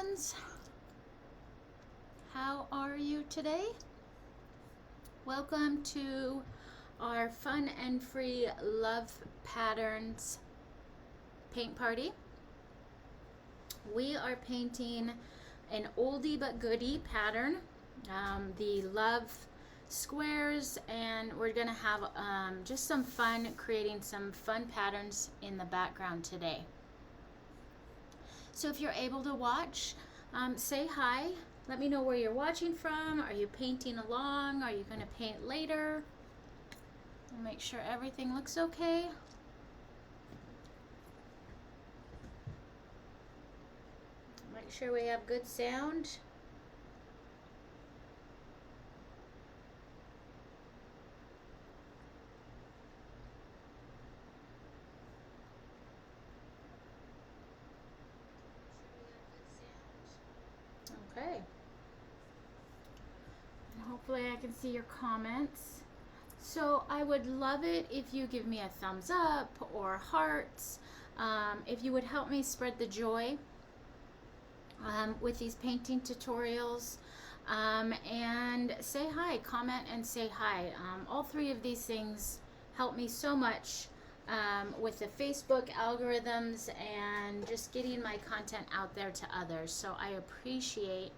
friends. How are you today? Welcome to our fun and free love patterns paint party. We are painting an oldie but goodie pattern, the love squares, and we're gonna have just some fun creating some fun patterns in the background today. So if you're able to watch, say hi. Let me know where you're watching from. Are you painting along? Are you going to paint later? I'll make sure everything looks okay. Make sure we have good sound. Okay. And hopefully I can see your comments. So I would love it if you give me a thumbs up or hearts. If you would help me spread the joy with these painting tutorials. And say hi, comment and say hi. All three of these things help me so much with the Facebook algorithms and just getting my content out there to others. So I appreciate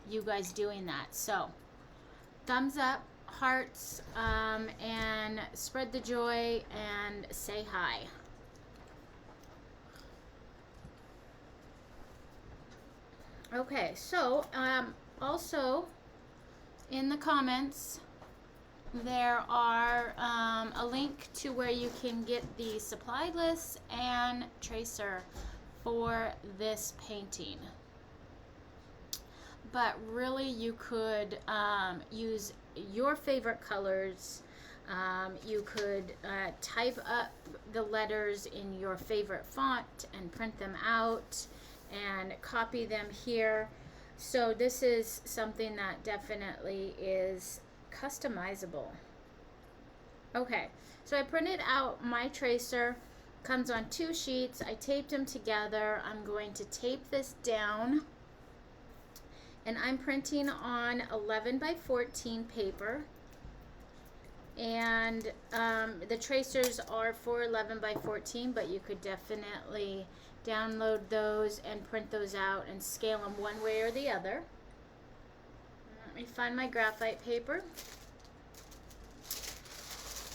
you guys doing that. So thumbs up, hearts, and spread the joy and say hi. Okay, so also in the comments there are a link to where you can get the supply list and tracer for this painting. But really you could use your favorite colors. You could type up the letters in your favorite font and print them out and copy them here. So this is something that definitely is customizable. Okay, so I printed out my tracer. Comes on 2 sheets. I taped them together. I'm going to tape this down, and I'm printing on 11 by 14 paper, and the tracers are for 11 by 14, but you could definitely download those and print those out and scale them one way or the other. Let me find my graphite paper.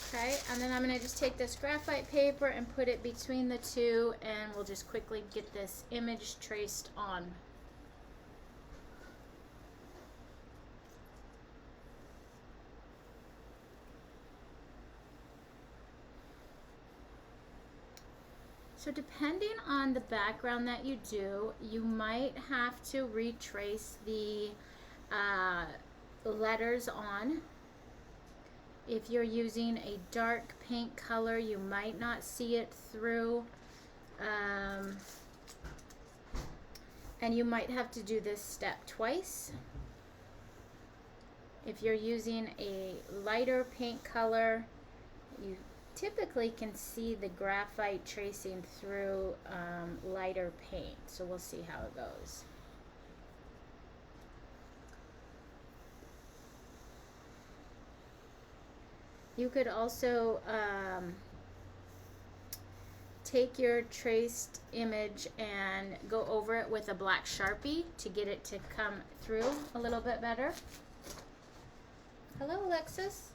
Okay, and then I'm going to just take this graphite paper and put it between the two, and we'll just quickly get this image traced on. So depending on the background that you do, you might have to retrace the letters on. If you're using a dark paint color, you might not see it through. And you might have to do this step twice. If you're using a lighter paint color, you typically can see the graphite tracing through lighter paint. So we'll see how it goes. You could also take your traced image and go over it with a black Sharpie to get it to come through a little bit better. Hello, Alexis.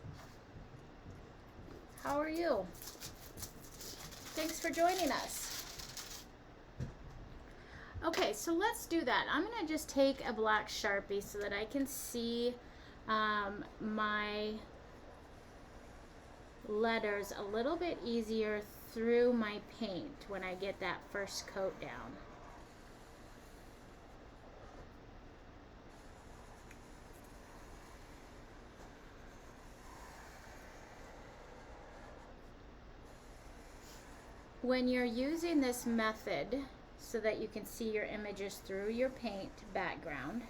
How are you? Thanks for joining us. Okay, so let's do that. I'm going to just take a black Sharpie so that I can see my letters a little bit easier through my paint when I get that first coat down. When you're using this method so that you can see your images through your paint background,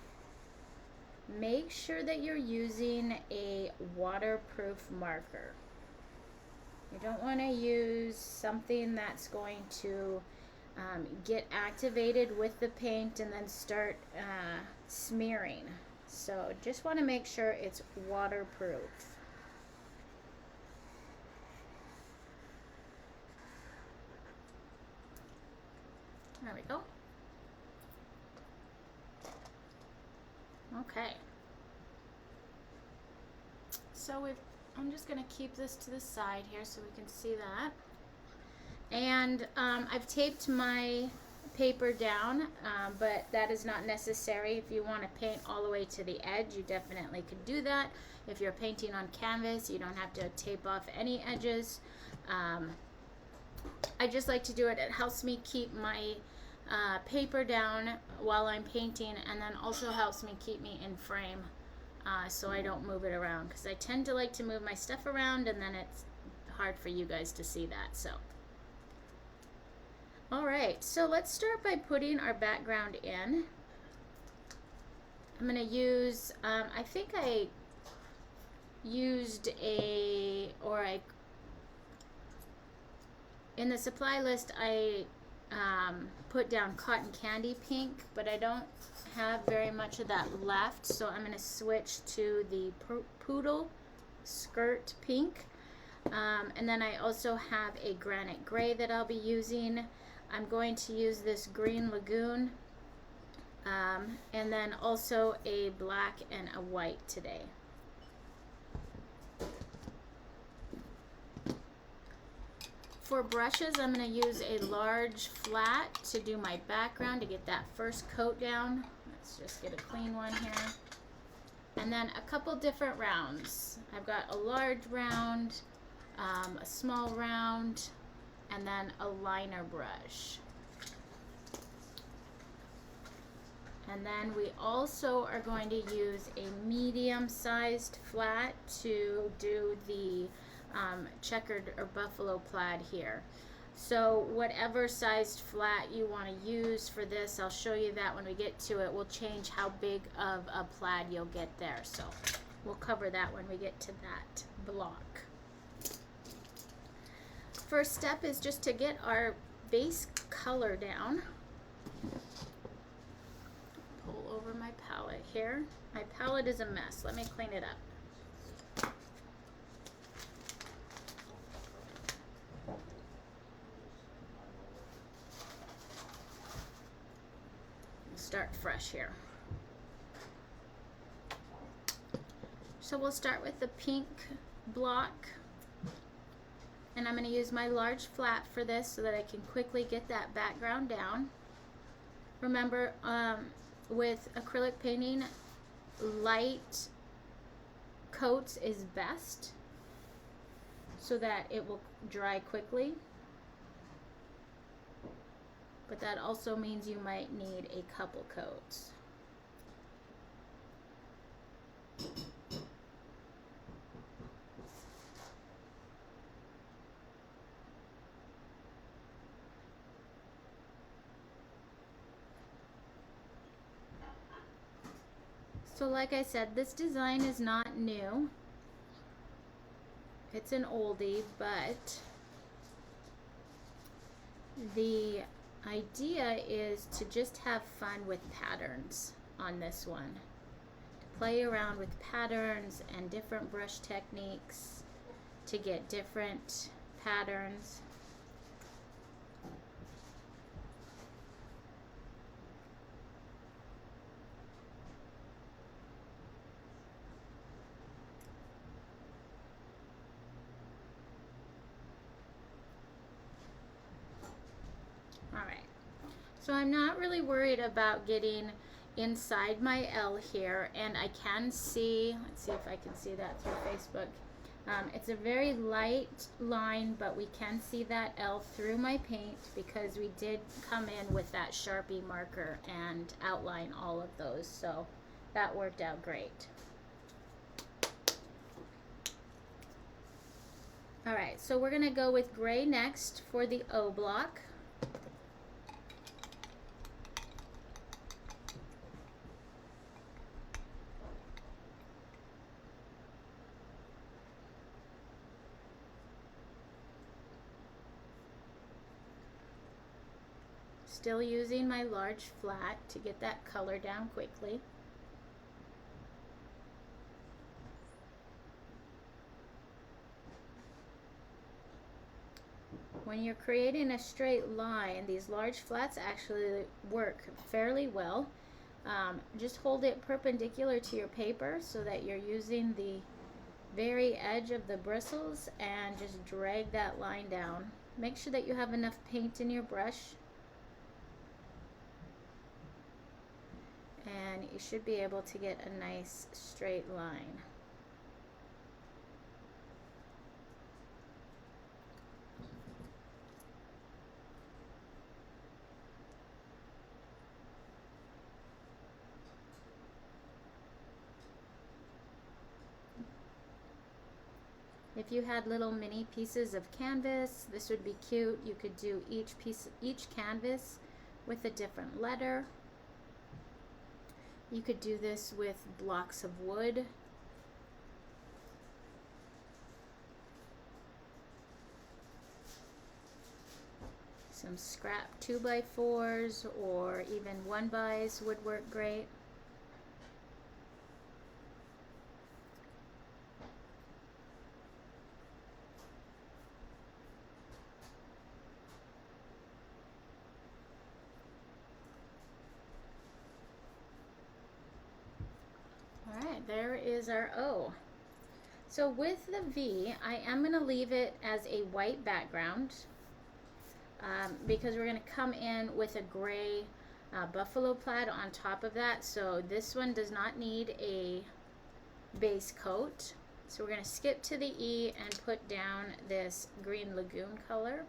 make sure that you're using a waterproof marker. You don't want to use something that's going to get activated with the paint and then start smearing. So just want to make sure it's waterproof. There we go. Okay. So I'm just going to keep this to the side here so we can see that. And I've taped my paper down, but that is not necessary. If you want to paint all the way to the edge, you definitely could do that. If you're painting on canvas, you don't have to tape off any edges. I just like to do it. It helps me keep my paper down while I'm painting, and then also helps me keep me in frame so I don't move it around, because I tend to like to move my stuff around and then it's hard for you guys to see that. So alright, so let's start by putting our background in. I'm going to use, I think I used in the supply list I put down cotton candy pink, but I don't have very much of that left, so I'm going to switch to the poodle skirt pink. And then I also have a granite gray that I'll be using. I'm going to use this green lagoon, and then also a black and a white today. For brushes, I'm going to use a large flat to do my background to get that first coat down. Let's just get a clean one here. And then a couple different rounds. I've got a large round, a small round, and then a liner brush. And then we also are going to use a medium-sized flat to do the checkered or buffalo plaid here. So whatever sized flat you want to use for this, I'll show you that when we get to it. We'll change how big of a plaid you'll get there. So we'll cover that when we get to that block. First step is just to get our base color down. Pull over my palette here. My palette is a mess. Let me clean it up. Start fresh here. So we'll start with the pink block, and I'm going to use my large flat for this so that I can quickly get that background down. Remember, with acrylic painting, light coats is best so that it will dry quickly. But that also means you might need a couple coats. So like I said, this design is not new. It's an oldie, but the idea is to just have fun with patterns on this one. To play around with patterns and different brush techniques to get different patterns. So I'm not really worried about getting inside my L here, and I can see, let's see if I can see that through Facebook. It's a very light line, but we can see that L through my paint because we did come in with that Sharpie marker and outline all of those, so that worked out great. Alright, so we're going to go with gray next for the O block. Still using my large flat to get that color down quickly. When you're creating a straight line, these large flats actually work fairly well. Just hold it perpendicular to your paper so that you're using the very edge of the bristles and just drag that line down. Make sure that you have enough paint in your brush, and you should be able to get a nice straight line. If you had little mini pieces of canvas, this would be cute. You could do each canvas with a different letter. You could do this with blocks of wood. Some scrap 2x4s or even 1x would work great. Alright, there is our O. So with the V, I am going to leave it as a white background because we're going to come in with a gray buffalo plaid on top of that. So this one does not need a base coat. So we're going to skip to the E and put down this green lagoon color.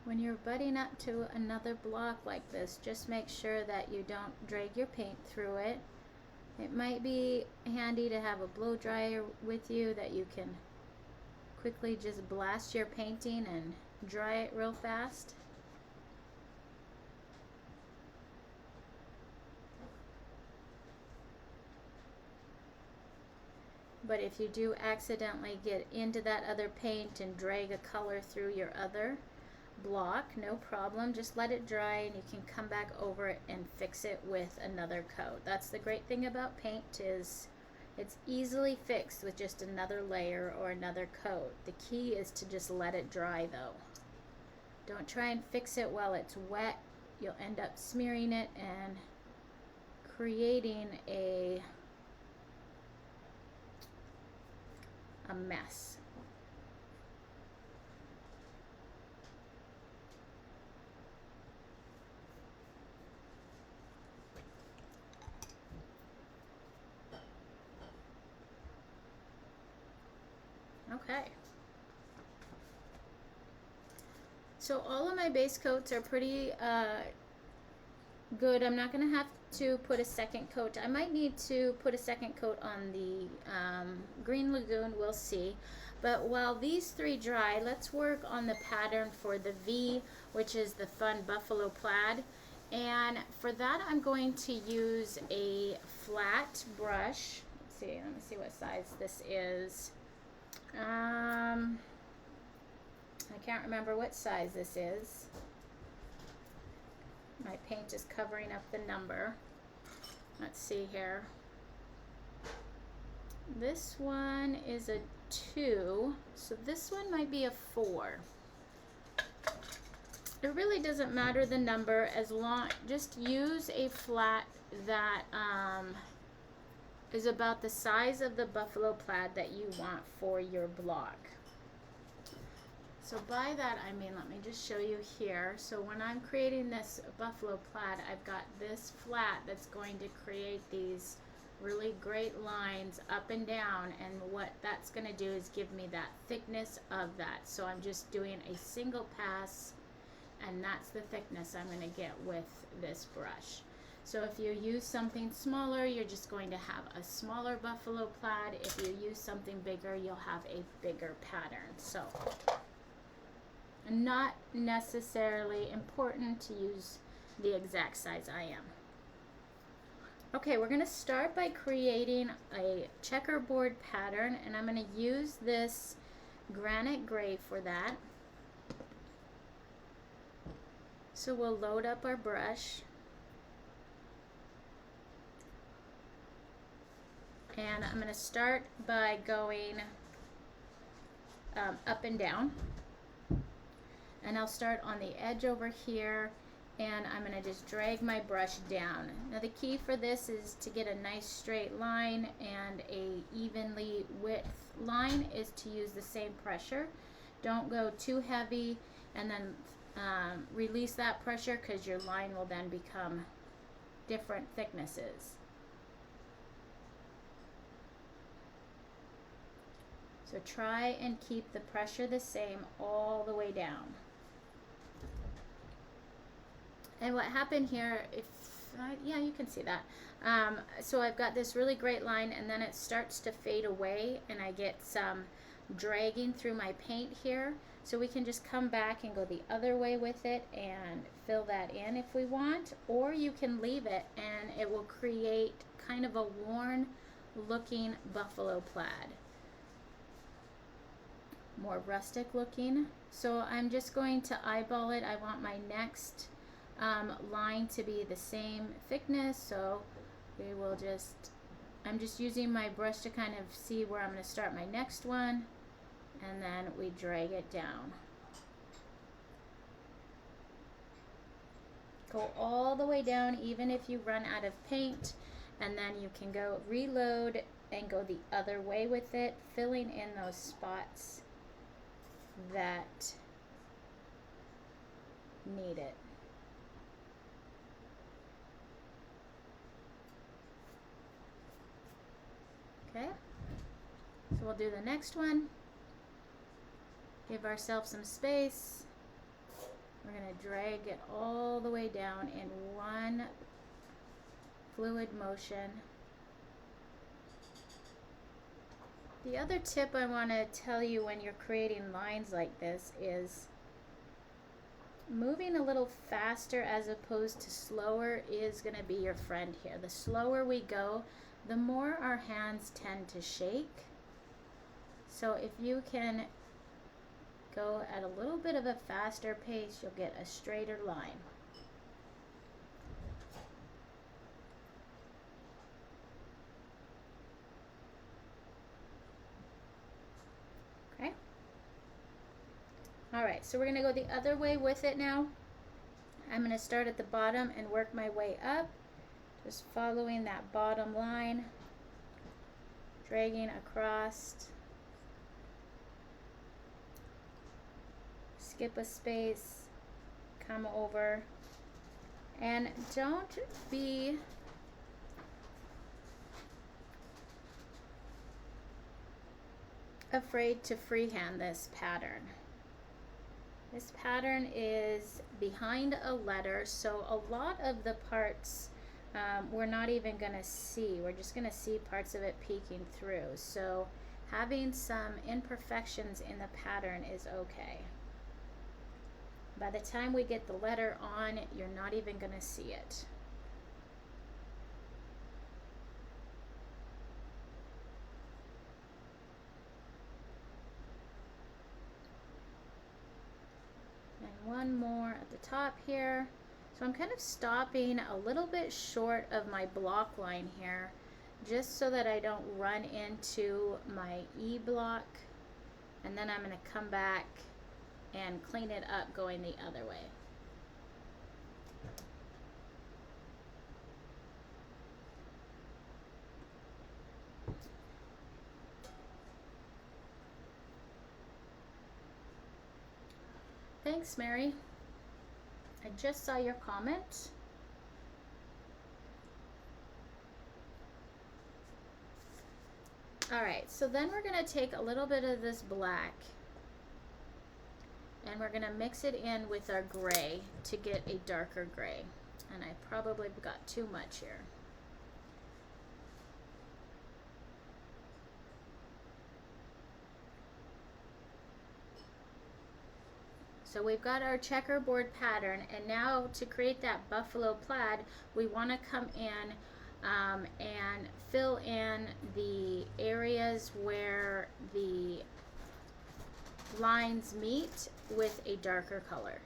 When you're butting up to another block like this, just make sure that you don't drag your paint through it. It might be handy to have a blow dryer with you that you can quickly just blast your painting and dry it real fast. But if you do accidentally get into that other paint and drag a color through your other block, no problem, just let it dry and you can come back over it and fix it with another coat. That's the great thing about paint, is it's easily fixed with just another layer or another coat. The key is to just let it dry though. Don't try and fix it while it's wet. You'll end up smearing it and creating a mess. Okay. So all of my base coats are pretty good. I'm not going to have to put a second coat. I might need to put a second coat on the green lagoon. We'll see. But while these three dry, let's work on the pattern for the V, which is the fun buffalo plaid. And for that, I'm going to use a flat brush. Let me see what size this is. I can't remember what size this is. My paint is covering up the number. Let's see here. This one is a 2, so this one might be a 4. It really doesn't matter the number, as long, just use a flat that is about the size of the buffalo plaid that you want for your block. So by that I mean, let me just show you here. So when I'm creating this buffalo plaid, I've got this flat that's going to create these really great lines up and down, and what that's going to do is give me that thickness of that. So I'm just doing a single pass, and that's the thickness I'm going to get with this brush. So if you use something smaller, you're just going to have a smaller buffalo plaid. If you use something bigger, you'll have a bigger pattern. So not necessarily important to use the exact size I am. Okay, we're going to start by creating a checkerboard pattern, and I'm going to use this granite gray for that. So we'll load up our brush, and I'm going to start by going up and down, and I'll start on the edge over here, and I'm going to just drag my brush down. Now the key for this is to get a nice straight line, and a evenly width line is to use the same pressure. Don't go too heavy and then release that pressure, because your line will then become different thicknesses. So try and keep the pressure the same all the way down. And what happened here, yeah, you can see that. So I've got this really great line, and then it starts to fade away, and I get some dragging through my paint here. So we can just come back and go the other way with it and fill that in if we want, or you can leave it and it will create kind of a worn looking buffalo plaid. More rustic looking. So I'm just going to eyeball it. I want my next line to be the same thickness, so we will just, I'm just using my brush to kind of see where I'm going to start my next one, and then we drag it down. Go all the way down, even if you run out of paint, and then you can go reload and go the other way with it, filling in those spots that need it. Okay, so we'll do the next one. Give ourselves some space. We're going to drag it all the way down in one fluid motion. The other tip I want to tell you when you're creating lines like this is moving a little faster as opposed to slower is going to be your friend here. The slower we go, the more our hands tend to shake. So if you can go at a little bit of a faster pace, you'll get a straighter line. Okay. All right, so we're going to go the other way with it now. I'm going to start at the bottom and work my way up, just following that bottom line, dragging across. Skip a space, come over, and don't be afraid to freehand this pattern. This pattern is behind a letter, so a lot of the parts we're not even going to see. We're just going to see parts of it peeking through. So having some imperfections in the pattern is okay. By the time we get the letter on, you're not even going to see it. And one more at the top here. So I'm kind of stopping a little bit short of my block line here, just so that I don't run into my E block, and then I'm going to come back and clean it up going the other way. Thanks, Mary. I just saw your comment. All right, so then we're going to take a little bit of this black and we're going to mix it in with our gray to get a darker gray. And I probably got too much here. So we've got our checkerboard pattern, and now to create that buffalo plaid, we want to come in and fill in the areas where the lines meet with a darker color.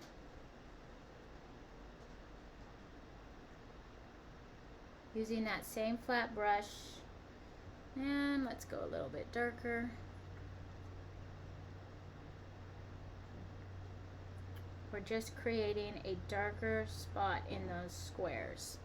Using that same flat brush, and let's go a little bit darker. We're just creating a darker spot in those squares.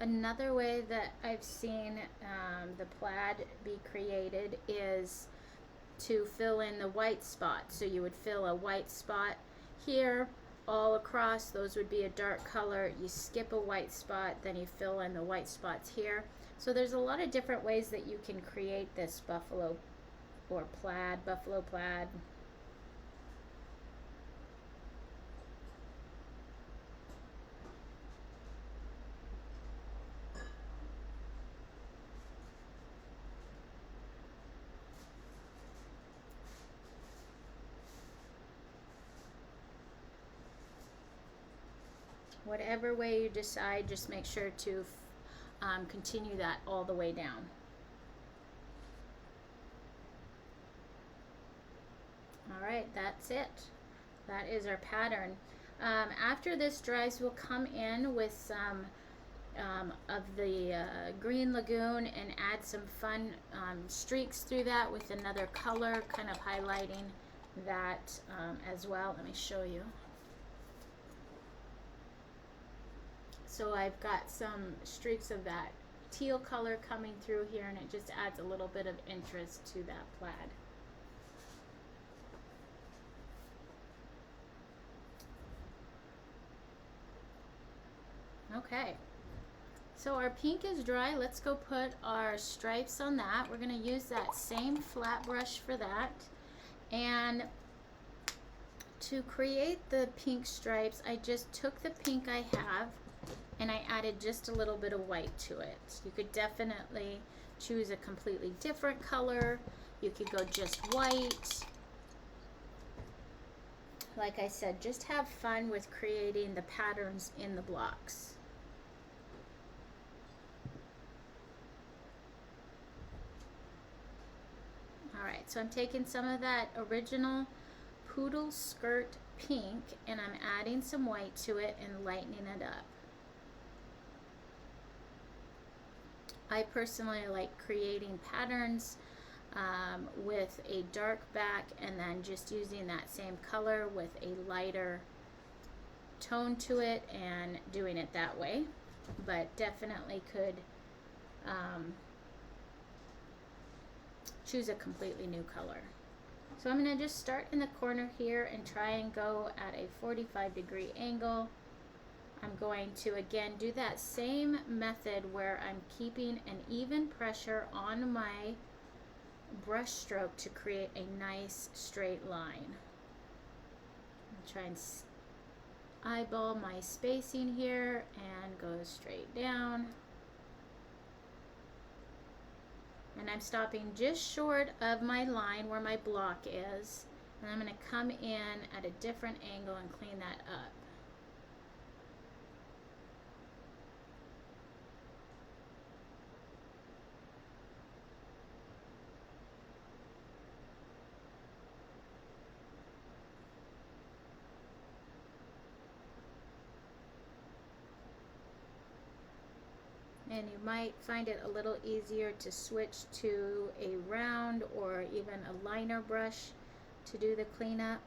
Another way that I've seen the plaid be created is to fill in the white spot. So you would fill a white spot here, all across, those would be a dark color. You skip a white spot, then you fill in the white spots here. So there's a lot of different ways that you can create this buffalo or plaid, buffalo plaid. Whatever way you decide, just make sure to continue that all the way down. All right, that's it. That is our pattern. After this dries, we'll come in with some of the green lagoon and add some fun streaks through that with another color, kind of highlighting that as well. Let me show you. So I've got some streaks of that teal color coming through here, and it just adds a little bit of interest to that plaid. Okay, so our pink is dry. Let's go put our stripes on that. We're going to use that same flat brush for that. And to create the pink stripes, I just took the pink I have and I added just a little bit of white to it. You could definitely choose a completely different color. You could go just white. Like I said, just have fun with creating the patterns in the blocks. Alright, so I'm taking some of that original poodle skirt pink and I'm adding some white to it and lightening it up. I personally like creating patterns with a dark back and then just using that same color with a lighter tone to it and doing it that way, but definitely could choose a completely new color. So I'm going to just start in the corner here and try and go at a 45-degree angle. I'm going to again do that same method where I'm keeping an even pressure on my brush stroke to create a nice straight line. I'll try and eyeball my spacing here and go straight down. And I'm stopping just short of my line where my block is. And I'm going to come in at a different angle and clean that up. And you might find it a little easier to switch to a round or even a liner brush to do the cleanup.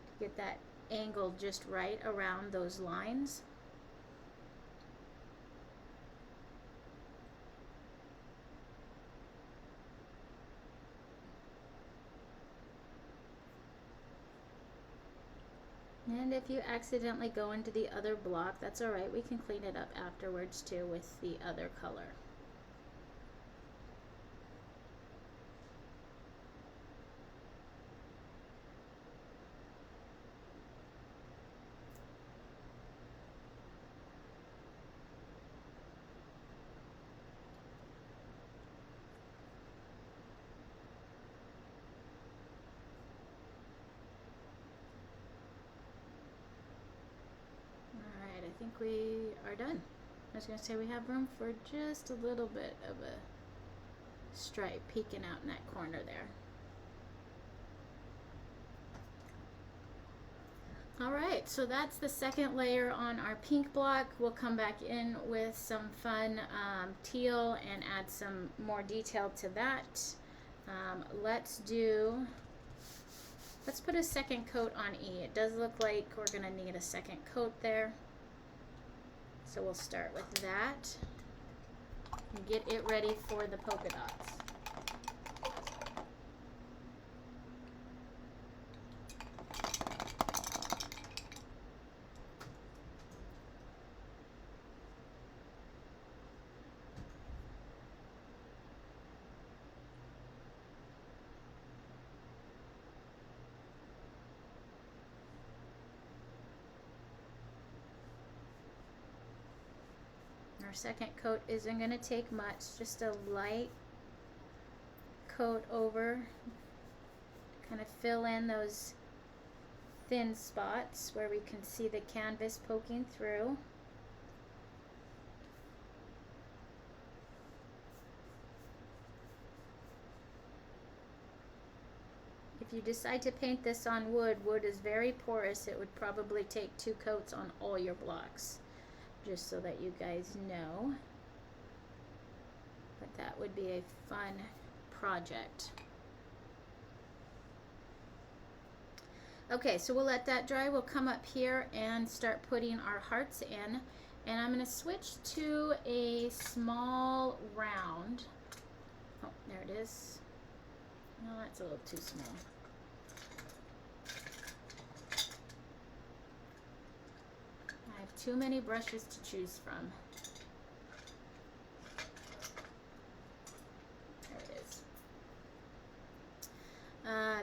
To get that angle just right around those lines. And if you accidentally go into the other block, that's all right. We can clean it up afterwards too with the other color. I think we are done. I was going to say we have room for just a little bit of a stripe peeking out in that corner there. Alright, so that's the second layer on our pink block. We'll come back in with some fun teal and add some more detail to that. Let's put a second coat on E. It does look like we're going to need a second coat there. So we'll start with that and get it ready for the polka dots. Our second coat isn't going to take much, just a light coat over, kind of fill in those thin spots where we can see the canvas poking through. If you decide to paint this on wood, wood is very porous. It would probably take 2 coats on all your blocks, just so that you guys know. But that would be a fun project. Okay, so we'll let that dry. We'll come up here and start putting our hearts in. And I'm going to switch to a small round. Oh, there it is. No, that's a little too small. I have too many brushes to choose from. There it is.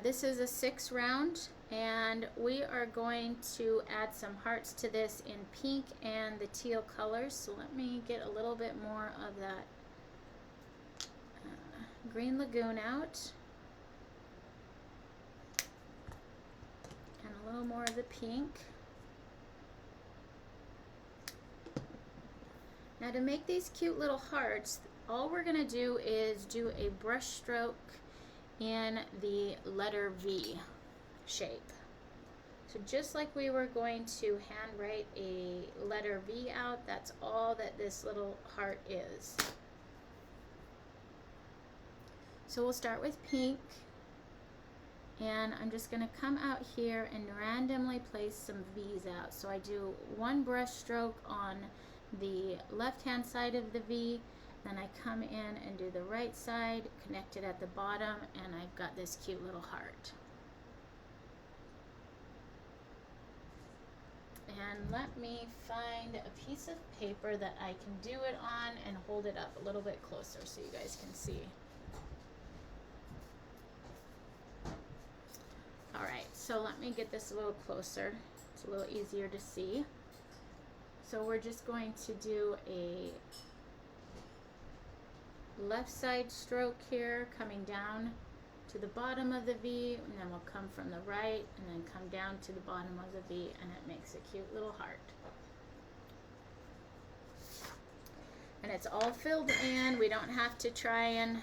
This is a 6 round, and we are going to add some hearts to this in pink and the teal colors. So let me get a little bit more of that Green Lagoon out. And a little more of the pink. Now to make these cute little hearts, all we're going to do is do a brush stroke in the letter V shape. So just like we were going to handwrite a letter V out, that's all that this little heart is. So we'll start with pink, and I'm just going to come out here and randomly place some V's out. So I do one brush stroke on the left hand side of the V, then I come in and do the right side, connect it at the bottom, and I've got this cute little heart. And let me find a piece of paper that I can do it on and hold it up a little bit closer so you guys can see. Alright, so let me get this a little closer. It's a little easier to see. So we're just going to do a left side stroke here, coming down to the bottom of the V, and then we'll come from the right and then come down to the bottom of the V, and it makes a cute little heart. And it's all filled in. We don't have to try and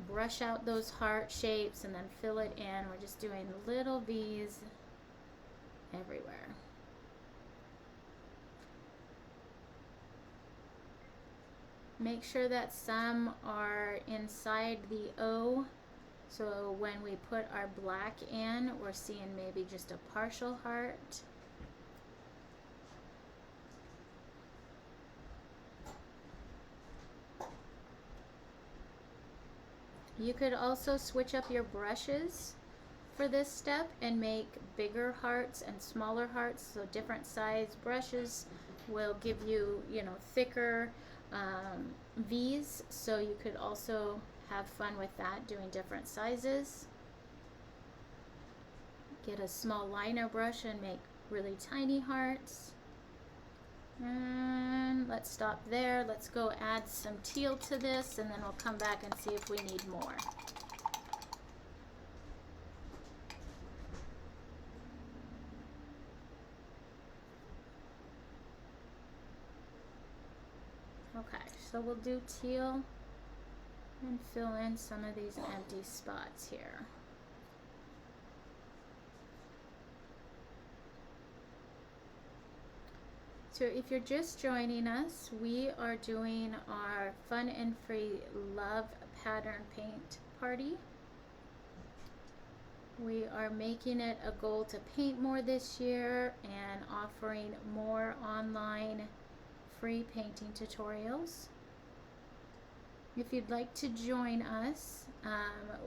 brush out those heart shapes and then fill it in. We're just doing little V's everywhere. Make sure that some are inside the O, so when we put our black in, we're seeing maybe just a partial heart. You could also switch up your brushes for this step and make bigger hearts and smaller hearts, so different size brushes will give you, you know, thicker V's, so you could also have fun with that, doing different sizes. Get a small liner brush and make really tiny hearts. And let's stop there. Let's go add some teal to this, and then we'll come back and see if we need more. Okay, so we'll do teal and fill in some of these empty spots here. So if you're just joining us, we are doing our fun and free love pattern paint party. We are making it a goal to paint more this year and offering more online free painting tutorials. If you'd like to join us,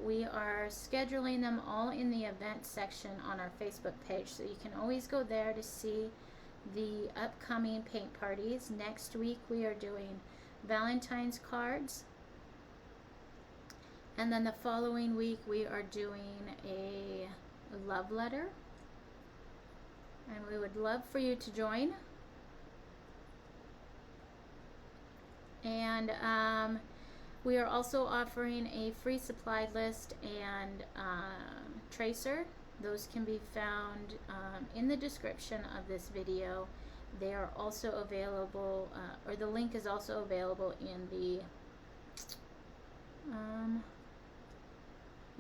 we are scheduling them all in the event section on our Facebook page, so you can always go there to see the upcoming paint parties. Next week we are doing Valentine's cards, and then the following week we are doing a love letter, and we would love for you to join. And we are also offering a free supply list and tracer. Those can be found in the description of this video. They are also available, or the link is also available in the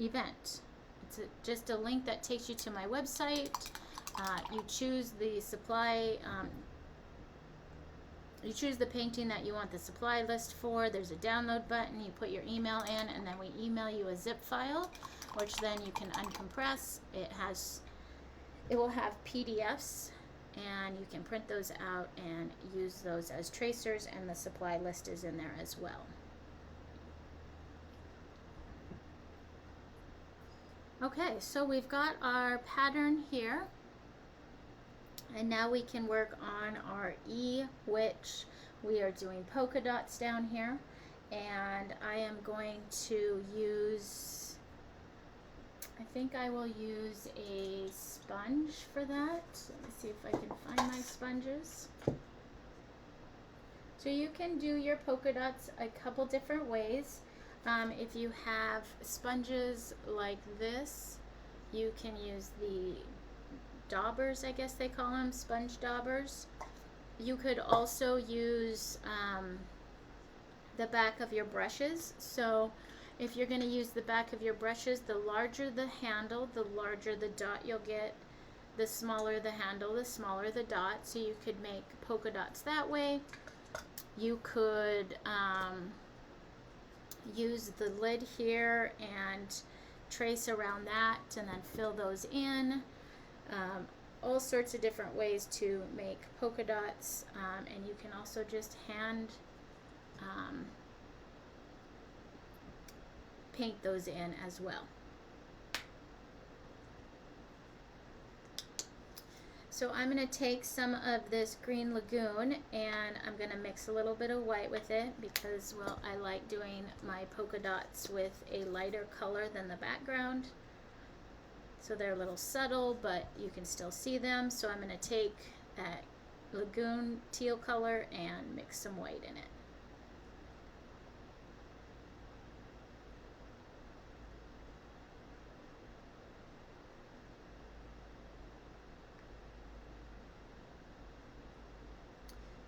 event. It's just a link that takes you to my website. You choose the supply, you choose the painting that you want the supply list for. There's a download button. You put your email in, and then we email you a zip file, which then you can uncompress. It will have PDFs, and you can print those out and use those as tracers, and the supply list is in there as well. Okay, so we've got our pattern here, and now we can work on our E, which we are doing polka dots down here, and I am going to use, I think I will use a sponge for that. Let me see if I can find my sponges. So you can do your polka dots a couple different ways. If you have sponges like this, you can use the daubers, I guess they call them, sponge daubers. You could also use the back of your brushes. So if you're going to use the back of your brushes, the larger the handle, the larger the dot you'll get. The smaller the handle, the smaller the dot. So you could make polka dots that way. You could use the lid here and trace around that and then fill those in. All sorts of different ways to make polka dots, and you can also just hand paint those in as well. So I'm going to take some of this green lagoon and I'm going to mix a little bit of white with it because, well, I like doing my polka dots with a lighter color than the background. So they're a little subtle, but you can still see them. So I'm going to take that lagoon teal color and mix some white in it.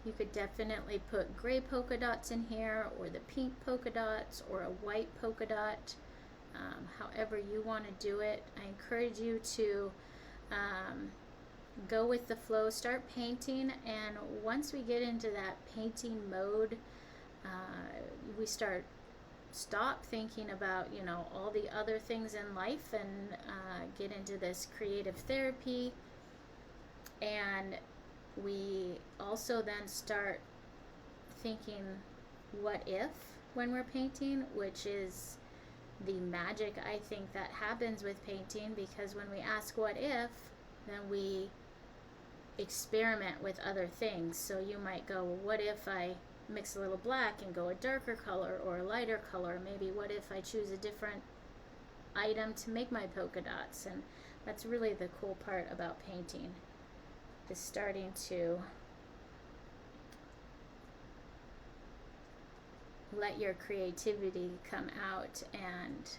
You could definitely put gray polka dots in here, or the pink polka dots, or a white polka dot, however you want to do it. I encourage you to go with the flow, start painting, and once we get into that painting mode, we stop thinking about, you know, all the other things in life and get into this creative therapy. And we also then start thinking what if when we're painting, which is the magic I think that happens with painting, because when we ask what if, then we experiment with other things. So you might go, well, what if I mix a little black and go a darker color or a lighter color? Maybe what if I choose a different item to make my polka dots? And that's really the cool part about painting, is starting to let your creativity come out and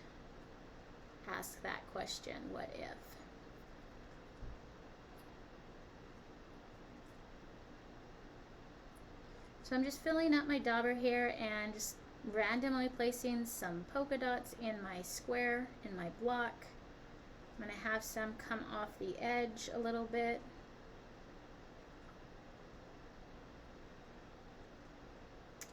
ask that question, what if? So I'm just filling up my dauber here and just randomly placing some polka dots in my square, in my block. I'm going to have some come off the edge a little bit.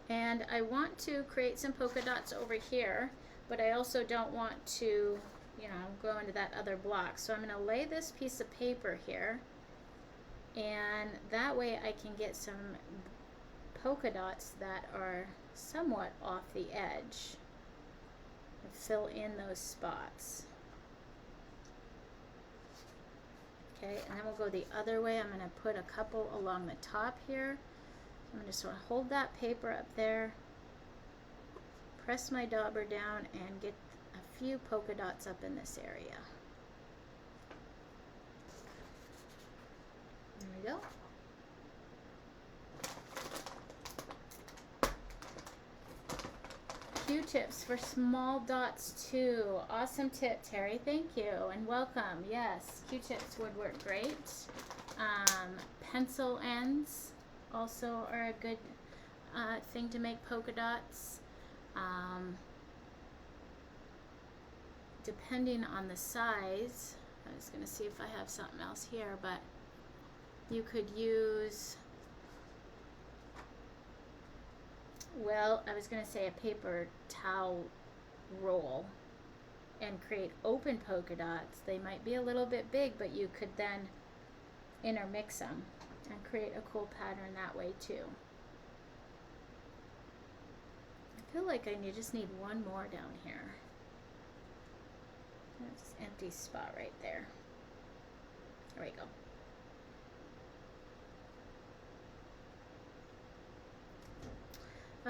And I want to create some polka dots over here, but I also don't want to, you know, go into that other block. So I'm going to lay this piece of paper here, and that way I can get some polka dots that are somewhat off the edge and fill in those spots. Okay, and then we'll go the other way. I'm going to put a couple along the top here. I'm going to just want to hold that paper up there, press my dauber down, and get a few polka dots up in this area. There we go. Q-tips for small dots too. Awesome tip, Terry. Thank you and welcome. Yes, Q-tips would work great. Pencil ends also are a good thing to make polka dots. Depending on the size, I was going to see if I have something else here, but you could use, well, I was going to say a paper towel roll and create open polka dots. They might be a little bit big, but you could then intermix them and create a cool pattern that way too. I feel like I just need one more down here. There's an empty spot right there. There we go.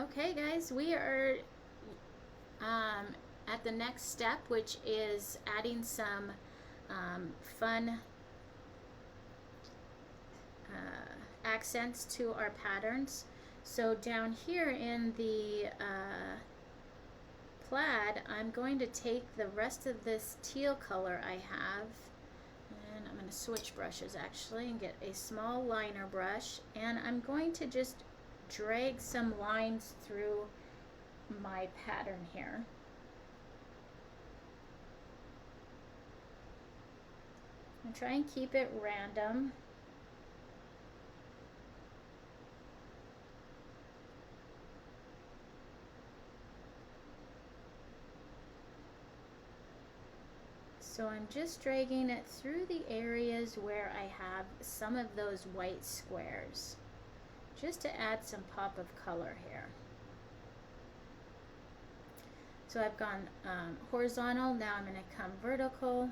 Okay guys, we are at the next step, which is adding some fun accents to our patterns. So down here in the plaid, I'm going to take the rest of this teal color I have, and I'm going to switch brushes actually and get a small liner brush, and I'm going to just drag some lines through my pattern here. And try and keep it random. So I'm just dragging it through the areas where I have some of those white squares, just to add some pop of color here. So I've gone horizontal, now I'm going to come vertical.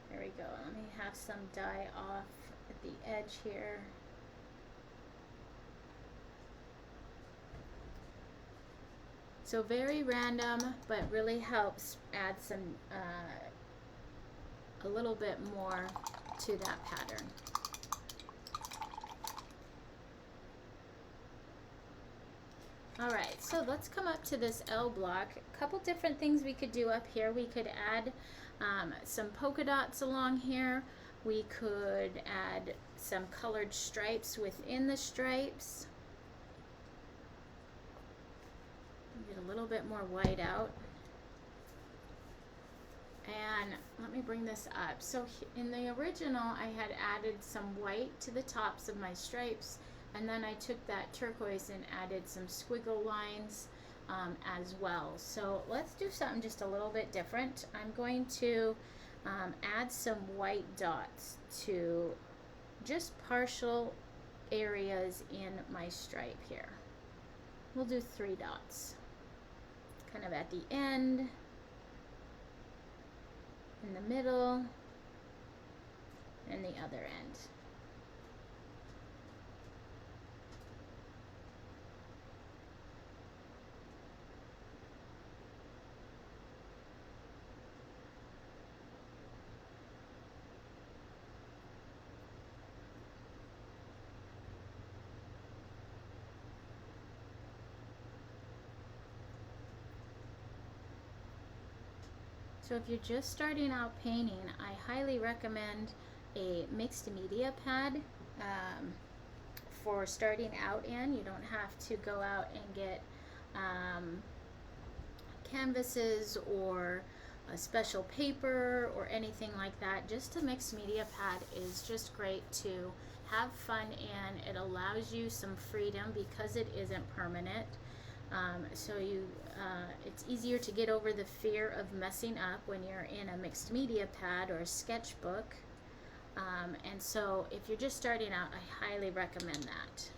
There we go. Let me have some dye off at the edge here. So very random, but really helps add some a little bit more to that pattern. All right, so let's come up to this L block. A couple different things we could do up here. We could add some polka dots along here. We could add some colored stripes within the stripes. Get a little bit more white out. And let me bring this up. So in the original, I had added some white to the tops of my stripes, and then I took that turquoise and added some squiggle lines as well. So let's do something just a little bit different. I'm going to add some white dots to just partial areas in my stripe here. We'll do 3 dots, kind of at the end, in the middle, and the other end. So if you're just starting out painting, I highly recommend a mixed media pad for starting out in. You don't have to go out and get canvases or a special paper or anything like that. Just a mixed media pad is just great to have fun in. It allows you some freedom because it isn't permanent. So it's easier to get over the fear of messing up when you're in a mixed media pad or a sketchbook. And so if you're just starting out, I highly recommend that.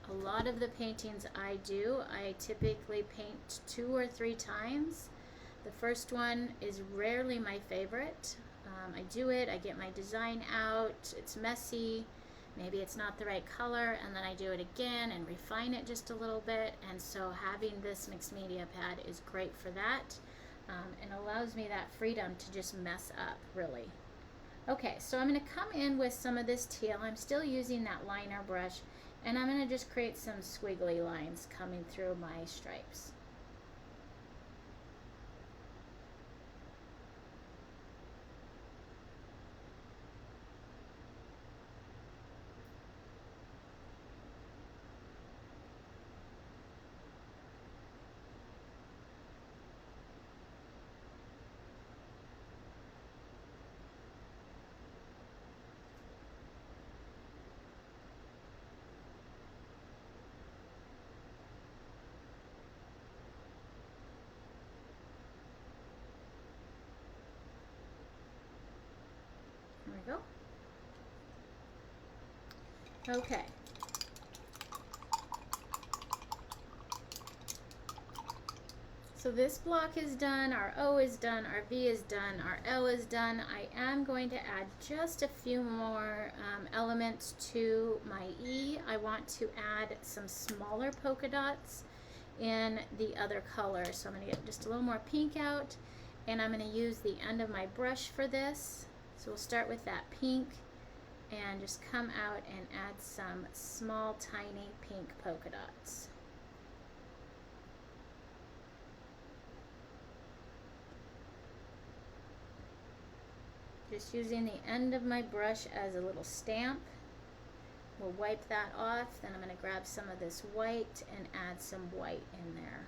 A lot of the paintings I do, I typically paint 2 or 3 times. The first one is rarely my favorite. I do it, I get my design out, it's messy, maybe it's not the right color, and then I do it again and refine it just a little bit. And so having this mixed media pad is great for that, and allows me that freedom to just mess up, really. Okay, so I'm going to come in with some of this teal. I'm still using that liner brush, and I'm going to just create some squiggly lines coming through my stripes. There we go. Okay. So this block is done, our O is done, our V is done, our L is done. I am going to add just a few more elements to my E. I want to add some smaller polka dots in the other color. So I'm going to get just a little more pink out, and I'm going to use the end of my brush for this. So we'll start with that pink and just come out and add some small, tiny pink polka dots. Just using the end of my brush as a little stamp. We'll wipe that off, then I'm going to grab some of this white and add some white in there.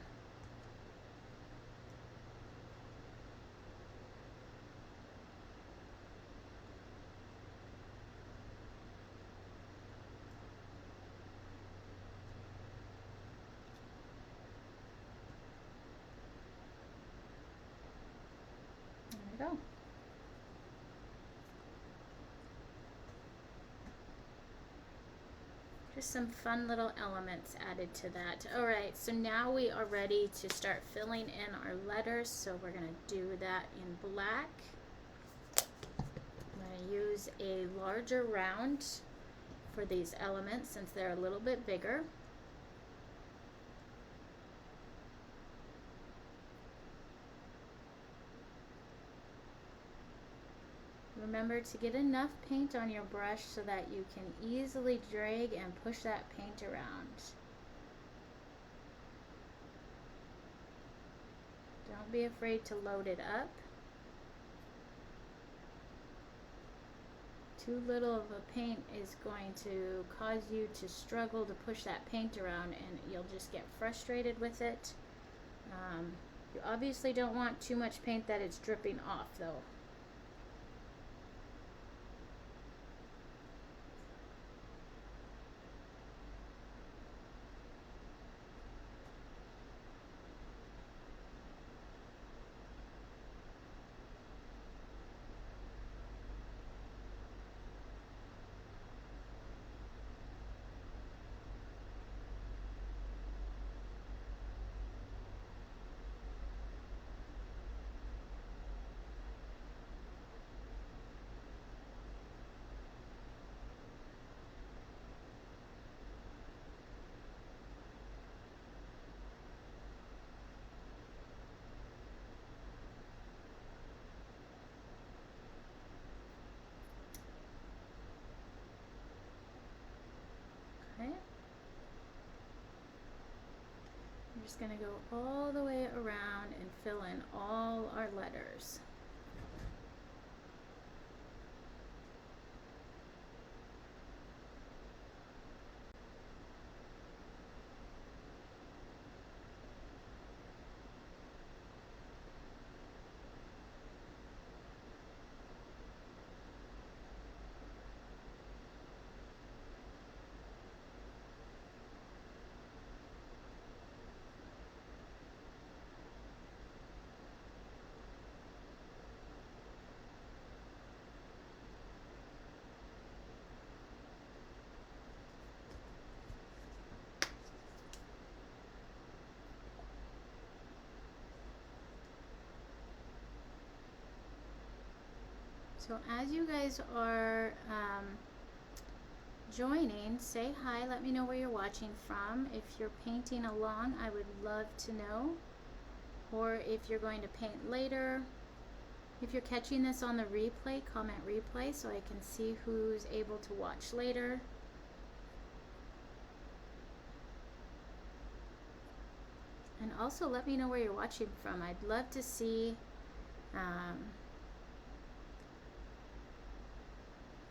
There we go. Just some fun little elements added to that. All right, so now we are ready to start filling in our letters. So we're going to do that in black. I'm going to use a larger round for these elements since they're a little bit bigger. Remember to get enough paint on your brush so that you can easily drag and push that paint around. Don't be afraid to load it up. Too little of a paint is going to cause you to struggle to push that paint around, and you'll just get frustrated with it. You obviously don't want too much paint that it's dripping off though. Okay. I'm just going to go all the way around and fill in all our letters. So as you guys are joining, say hi, let me know where you're watching from. If you're painting along, I would love to know. Or if you're going to paint later. If you're catching this on the replay, comment replay so I can see who's able to watch later. And also let me know where you're watching from. I'd love to see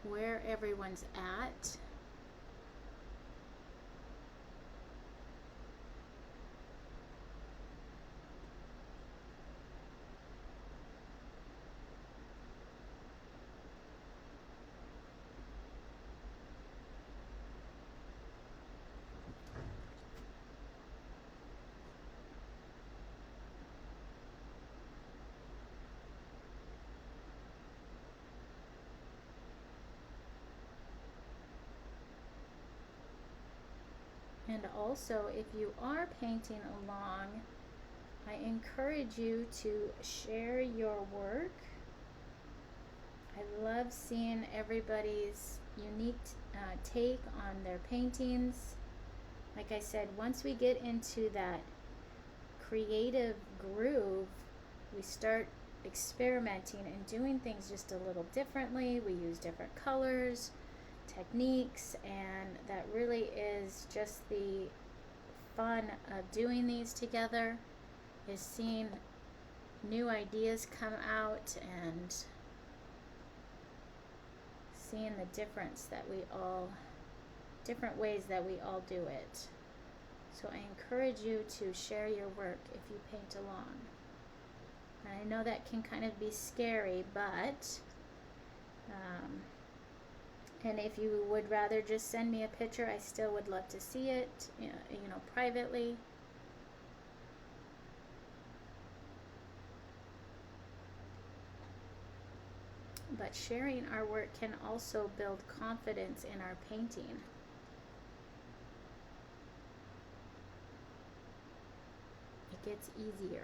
where everyone's at. And also, if you are painting along, I encourage you to share your work. I love seeing everybody's unique take on their paintings. Like I said, once we get into that creative groove, we start experimenting and doing things just a little differently. We use different colors, techniques, and that really is just the fun of doing these together, is seeing new ideas come out and seeing the difference that different ways that we all do it. So I encourage you to share your work if you paint along. And I know that can kind of be scary, but and if you would rather just send me a picture, I still would love to see it, privately. But sharing our work can also build confidence in our painting. It gets easier.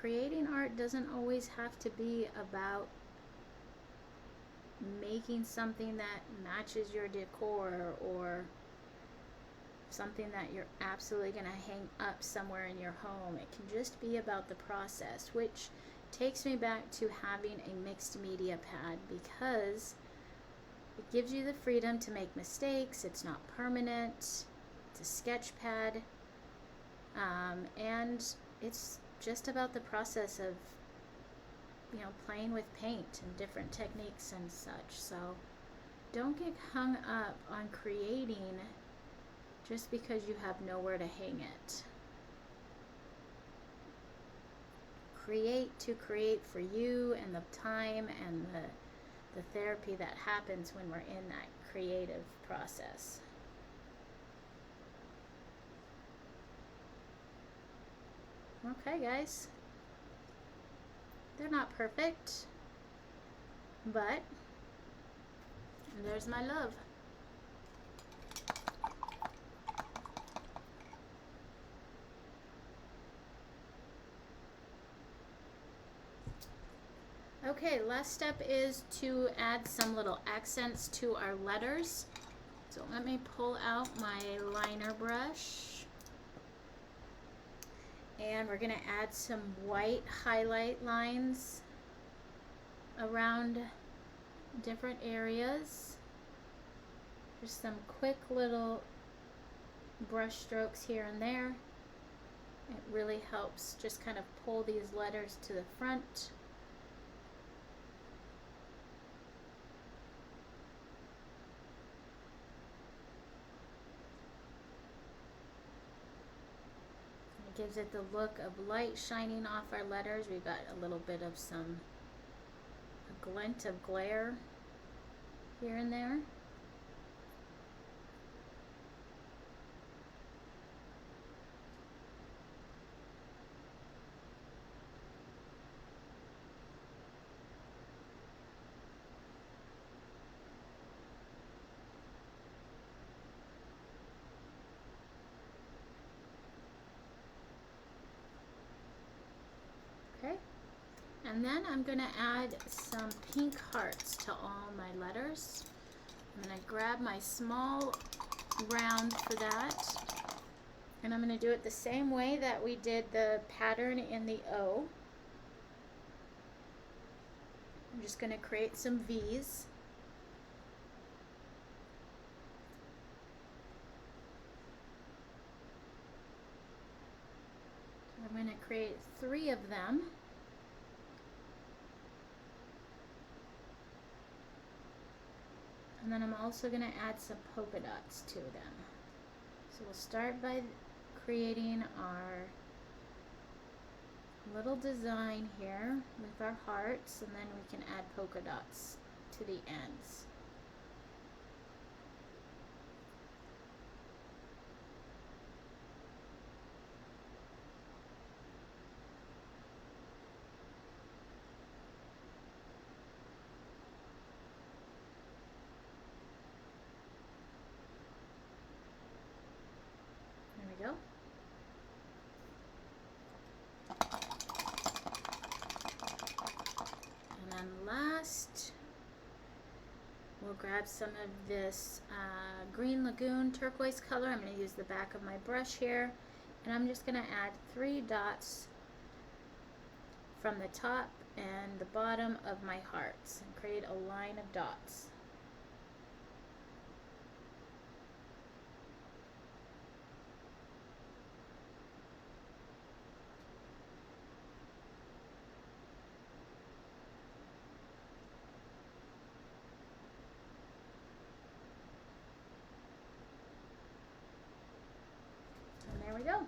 creating art doesn't always have to be about making something that matches your decor or something that you're absolutely going to hang up somewhere in your home. It can just be about the process, which takes me back to having a mixed media pad, because it gives you the freedom to make mistakes. It's not permanent. It's a sketch pad. And it's just about the process of, you know, playing with paint and different techniques and such. So don't get hung up on creating just because you have nowhere to hang it. Create to create for you and the time and the therapy that happens when we're in that creative process. Okay, guys. They're not perfect, but there's my love. Okay, last step is to add some little accents to our letters. So let me pull out my liner brush. And we're going to add some white highlight lines around different areas. Just some quick little brush strokes here and there. It really helps just kind of pull these letters to the front. It gives it the look of light shining off our letters. We've got a little bit of a glint of glare here and there. Okay, and then I'm going to add some pink hearts to all my letters. I'm going to grab my small round for that, and I'm going to do it the same way that we did the pattern in the O. I'm just going to create some V's. I'm going to create 3 of them. And then I'm also going to add some polka dots to them. So we'll start by creating our little design here with our hearts, and then we can add polka dots to the ends. Go. And then last, we'll grab some of this Green Lagoon turquoise color. I'm going to use the back of my brush here, and I'm just going to add 3 dots from the top and the bottom of my hearts and create a line of dots. There we go.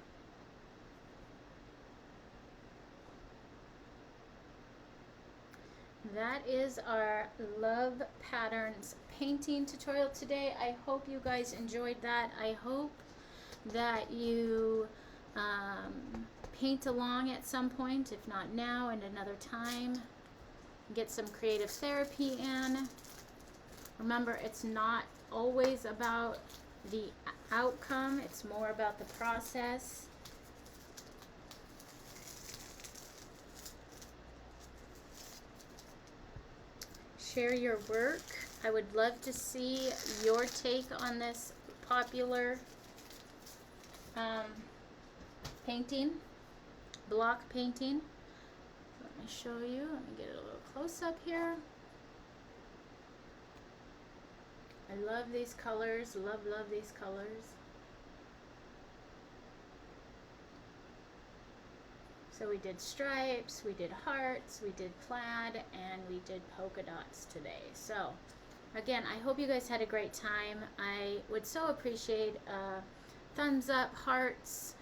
That is our Love Patterns painting tutorial today. I hope you guys enjoyed that. I hope that you paint along at some point, if not now and another time. Get some creative therapy in. Remember, it's not always about the outcome, it's more about the process. share your work. I would love to see your take on this popular painting, block painting. Let me show you. Let me get it a little close up here. I love these colors. Love these colors. So we did stripes, we did hearts, we did plaid, and we did polka dots today. So again, I hope you guys had a great time. I would so appreciate thumbs up, hearts,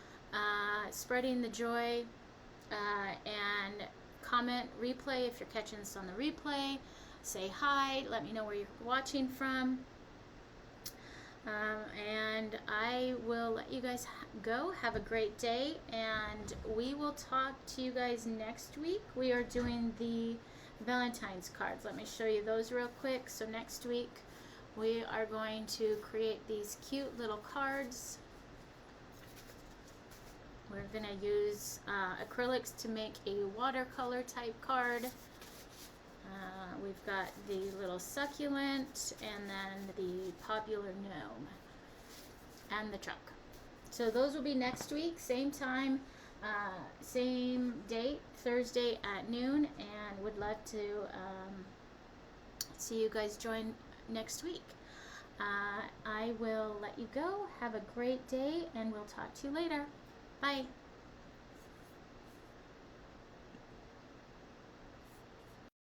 spreading the joy, and comment, replay if you're catching this on the replay. Say hi, let me know where you're watching from. And I will let you guys go. Have a great day, and we will talk to you guys next week. We are doing the Valentine's cards. Let me show you those real quick. So next week we are going to create these cute little cards. We're going to use acrylics to make a watercolor type card. We've got the little succulent, and then the popular gnome, and the truck. So those will be next week, same time, same date, Thursday at noon, and would love to see you guys join next week. I will let you go. Have a great day, and we'll talk to you later. Bye.